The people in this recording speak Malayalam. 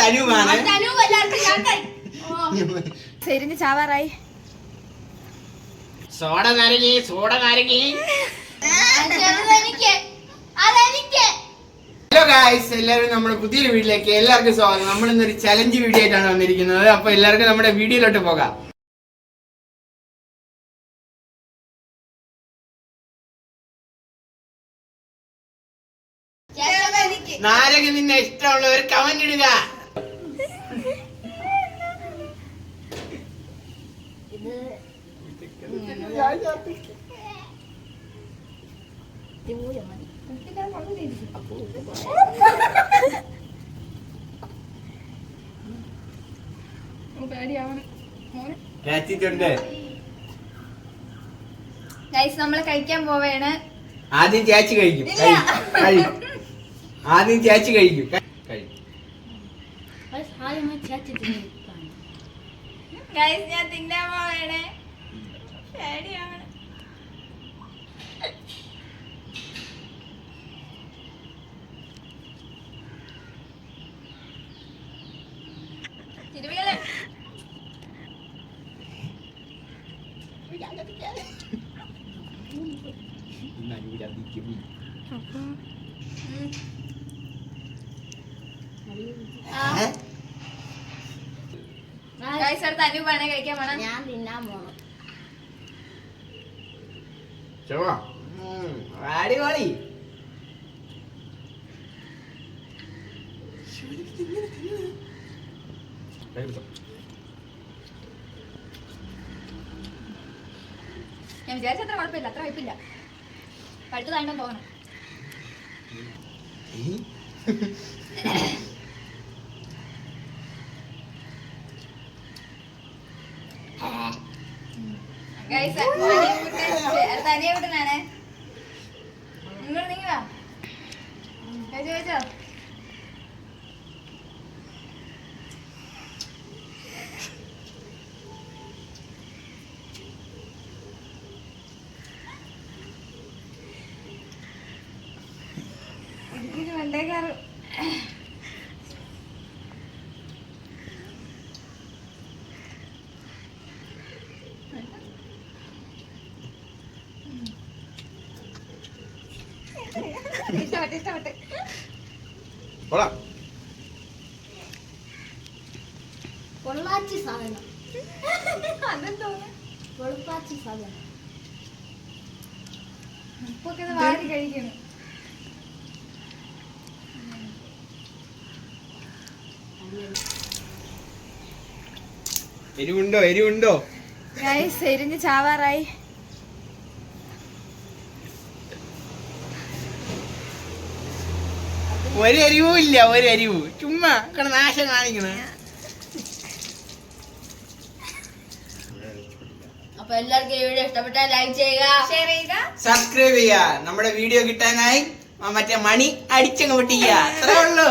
തനുവാണ്. ശരിഞ്ഞ് ചാവാറായി. സോഡ നാരങ്ങി. ഹലോ ഗായ്സ്, എല്ലാവരും നമ്മുടെ പുതിയൊരു വീഡിയോയിലേക്ക് എല്ലാവർക്കും സ്വാഗതം. നമ്മൾ ഇന്നൊരു ചലഞ്ച് വീഡിയോ ആയിട്ടാണ് വന്നിരിക്കുന്നത്. അപ്പൊ എല്ലാവർക്കും നമ്മുടെ വീഡിയോയിലോട്ട് പോകാം. നാരങ്ങ നിന്നെ ഇഷ്ടമുള്ളവർ കമന്റ് ഇടുക. നമ്മള് കഴിക്കാൻ പോവേണ്. ആദ്യം ചേച്ചി കഴിക്കും. ആദ്യം ചേച്ചി കഴിക്കും. ഞാൻ തിന്നാൻ പോവേണ്. തനുവാണ് കഴിക്കാൻ പോണം. ഞാൻ തിന്നാൻ പോണം. അടിപൊളി. ഞാൻ വിചാരിച്ചത്ര കുഴപ്പമില്ല, അത്ര വയ്പ്പില്ല. പഴുത്തതായിട്ടും തോന്നണം. തനിയെ വിട്ടനാണ്. നിങ്ങൾ നീങ്ങാ ചോദിച്ചോ. ഇത് വെണ്ടേക്കാറ്. ഇഷ്ടപ്പെട്ട് പൊള്ളാച്ചി സാധനം. അതെന്തോ പൊളപ്പാച്ചി സാധനം. ഉപ്പൊക്കെ വാരി കഴിക്കണം. എരിവുണ്ടോ? എരിഞ്ഞ് ചാവാറായി. ഒരു അരിവും ഇല്ല. ചുമ്മാ നാശം കാണിക്കണ. അപ്പൊ എല്ലാവർക്കും ഈ വീഡിയോ ഇഷ്ടപ്പെട്ടാൽ ലൈക്ക് ചെയ്യുക, ഷെയർ ചെയ്യുക, സബ്സ്ക്രൈബ് ചെയ്യുക. നമ്മുടെ വീഡിയോ കിട്ടാനായി മറ്റേ മണി അടിച്ചങ്ങ് പൊട്ടിക്കുക. അത്രേ ഉള്ളൂ.